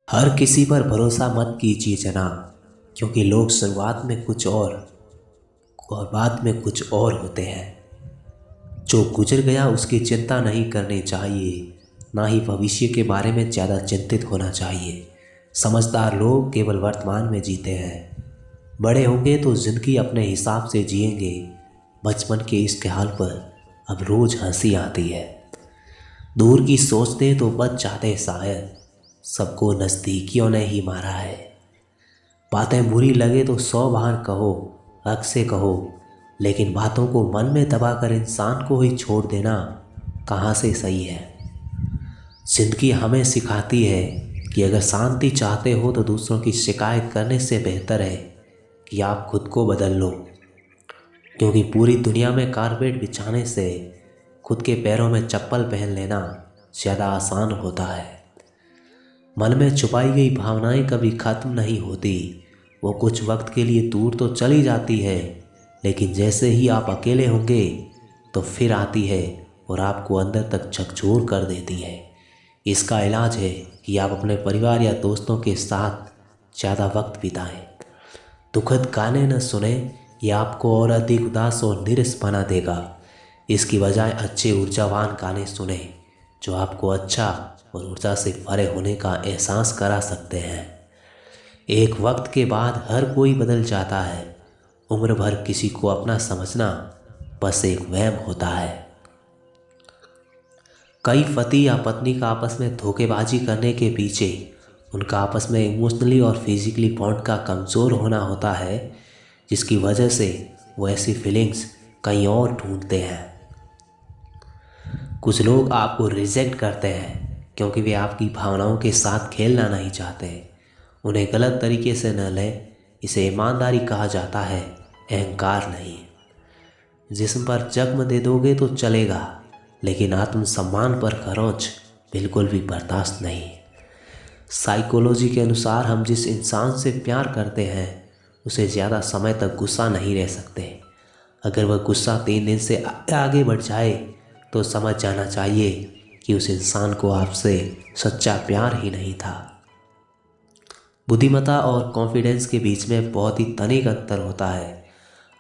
हर किसी पर भरोसा मत कीजिए जनाब, क्योंकि लोग शुरुआत में कुछ और बाद में कुछ और होते हैं। जो गुजर गया उसकी चिंता नहीं करनी चाहिए, ना ही भविष्य के बारे में ज़्यादा चिंतित होना चाहिए। समझदार लोग केवल वर्तमान में जीते हैं। बड़े होंगे तो ज़िंदगी अपने हिसाब से जिएंगे। बचपन के इस हाल पर अब रोज़ हंसी आती है। दूर की सोचते तो बच जाते शायद, सबको नज़दीकियों ने ही मारा है। बातें बुरी लगे तो 100 बार कहो, हक से कहो, लेकिन बातों को मन में दबाकर इंसान को ही छोड़ देना कहाँ से सही है। जिंदगी हमें सिखाती है कि अगर शांति चाहते हो तो दूसरों की शिकायत करने से बेहतर है कि आप खुद को बदल लो, क्योंकि पूरी दुनिया में कारपेट बिछाने से खुद के पैरों में चप्पल पहन लेना ज़्यादा आसान होता है। मन में छुपाई गई भावनाएं कभी ख़त्म नहीं होती। वो कुछ वक्त के लिए दूर तो चली जाती है, लेकिन जैसे ही आप अकेले होंगे तो फिर आती है और आपको अंदर तक झकझोर कर देती है। इसका इलाज है कि आप अपने परिवार या दोस्तों के साथ ज़्यादा वक्त बिताएं। दुखद गाने न सुने, ये आपको और अधिक उदास और निराश बना देगा। इसकी बजाय अच्छे ऊर्जावान गाने सुने जो आपको अच्छा और ऊर्जा से भरे होने का एहसास करा सकते हैं। एक वक्त के बाद हर कोई बदल जाता है। उम्र भर किसी को अपना समझना बस एक वहम होता है। कई पति या पत्नी का आपस में धोखेबाजी करने के पीछे उनका आपस में इमोशनली और फिजिकली बॉन्ड का कमज़ोर होना होता है, जिसकी वजह से वो ऐसी फीलिंग्स कहीं और ढूंढते हैं। कुछ लोग आपको रिजेक्ट करते हैं क्योंकि वे आपकी भावनाओं के साथ खेलना नहीं चाहते। उन्हें गलत तरीके से न लें, इसे ईमानदारी कहा जाता है, अहंकार नहीं। जिस्म पर जख्म दे दोगे तो चलेगा, लेकिन आत्मसम्मान पर खरोंच बिल्कुल भी बर्दाश्त नहीं। साइकोलॉजी के अनुसार हम जिस इंसान से प्यार करते हैं उसे ज़्यादा समय तक गुस्सा नहीं रह सकते। अगर वह गुस्सा 3 दिन से आगे बढ़ जाए तो समझ जाना चाहिए कि उस इंसान को आपसे सच्चा प्यार ही नहीं था। बुद्धिमत्ता और कॉन्फिडेंस के बीच में बहुत ही तनिक अंतर होता है।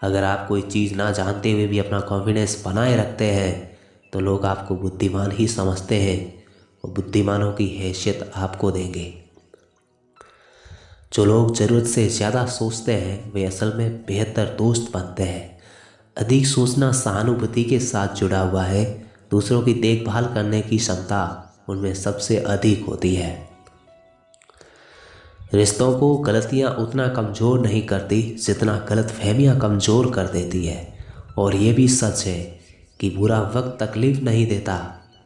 अगर आप कोई चीज़ ना जानते हुए भी अपना कॉन्फिडेंस बनाए रखते हैं तो लोग आपको बुद्धिमान ही समझते हैं और बुद्धिमानों की हैसियत आपको देंगे। जो लोग ज़रूरत से ज़्यादा सोचते हैं वे असल में बेहतर दोस्त बनते हैं। अधिक सोचना सहानुभूति के साथ जुड़ा हुआ है। दूसरों की देखभाल करने की क्षमता उनमें सबसे अधिक होती है। रिश्तों को गलतियां उतना कमज़ोर नहीं करती जितना गलतफहमियां कमज़ोर कर देती है। और ये भी सच है कि बुरा वक्त तकलीफ़ नहीं देता,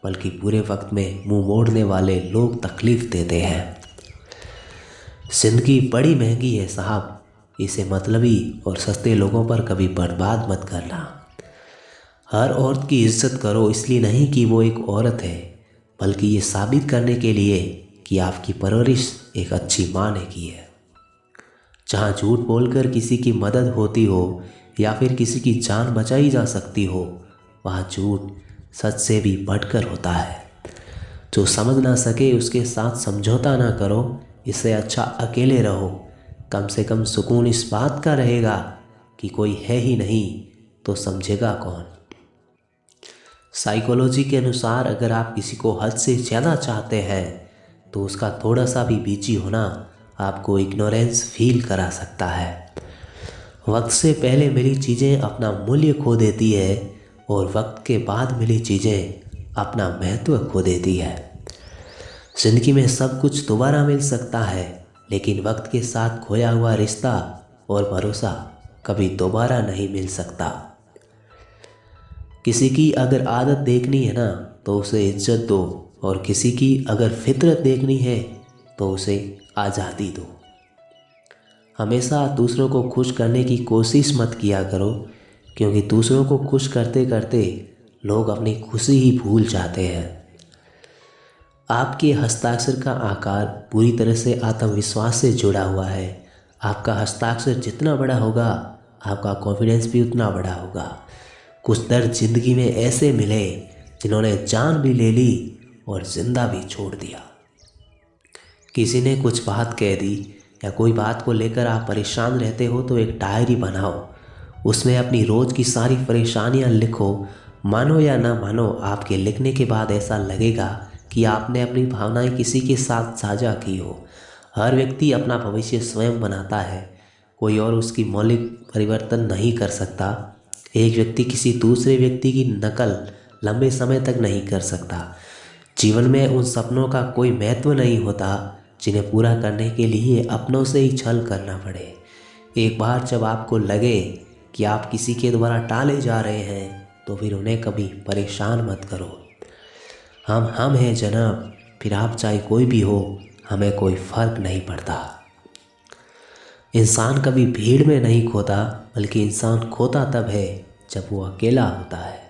बल्कि बुरे वक्त में मुंह मोड़ने वाले लोग तकलीफ़ देते हैं। ज़िंदगी बड़ी महंगी है साहब, इसे मतलबी और सस्ते लोगों पर कभी बर्बाद मत करना। हर औरत की इज्जत करो, इसलिए नहीं कि वो एक औरत है, बल्कि ये साबित करने के लिए कि आपकी परवरिश एक अच्छी माँ ने की है। जहाँ झूठ बोलकर किसी की मदद होती हो या फिर किसी की जान बचाई जा सकती हो, वहाँ झूठ सच से भी बढ़कर होता है। जो समझ ना सके उसके साथ समझौता ना करो, इससे अच्छा अकेले रहो। कम से कम सुकून इस बात का रहेगा कि कोई है ही नहीं तो समझेगा कौन। साइकोलॉजी के अनुसार अगर आप किसी को हद से ज़्यादा चाहते हैं तो उसका थोड़ा सा भी बीजी होना आपको इग्नोरेंस फील करा सकता है। वक्त से पहले मिली चीज़ें अपना मूल्य खो देती है और वक्त के बाद मिली चीज़ें अपना महत्व खो देती है। ज़िंदगी में सब कुछ दोबारा मिल सकता है, लेकिन वक्त के साथ खोया हुआ रिश्ता और भरोसा कभी दोबारा नहीं मिल सकता। किसी की अगर आदत देखनी है ना तो उसे इज्जत दो, और किसी की अगर फितरत देखनी है तो उसे आज़ादी दो। हमेशा दूसरों को खुश करने की कोशिश मत किया करो, क्योंकि दूसरों को खुश करते करते लोग अपनी खुशी ही भूल जाते हैं। आपके हस्ताक्षर का आकार पूरी तरह से आत्मविश्वास से जुड़ा हुआ है। आपका हस्ताक्षर जितना बड़ा होगा आपका कॉन्फिडेंस भी उतना बड़ा होगा। कुछ दर्द जिंदगी में ऐसे मिले जिन्होंने जान भी ले ली और जिंदा भी छोड़ दिया। किसी ने कुछ बात कह दी या कोई बात को लेकर आप परेशान रहते हो तो एक डायरी बनाओ, उसमें अपनी रोज़ की सारी परेशानियां लिखो। मानो या ना मानो, आपके लिखने के बाद ऐसा लगेगा कि आपने अपनी भावनाएं किसी के साथ साझा की हो। हर व्यक्ति अपना भविष्य स्वयं बनाता है, कोई और उसकी मौलिक परिवर्तन नहीं कर सकता। एक व्यक्ति किसी दूसरे व्यक्ति की नकल लंबे समय तक नहीं कर सकता। जीवन में उन सपनों का कोई महत्व नहीं होता जिन्हें पूरा करने के लिए अपनों से ही छल करना पड़े। एक बार जब आपको लगे कि आप किसी के द्वारा टाले जा रहे हैं तो फिर उन्हें कभी परेशान मत करो। हम हैं जनाब, फिर आप चाहे कोई भी हो, हमें कोई फ़र्क नहीं पड़ता। इंसान कभी भीड़ में नहीं खोता, बल्कि इंसान खोता तब है जब वो अकेला होता है।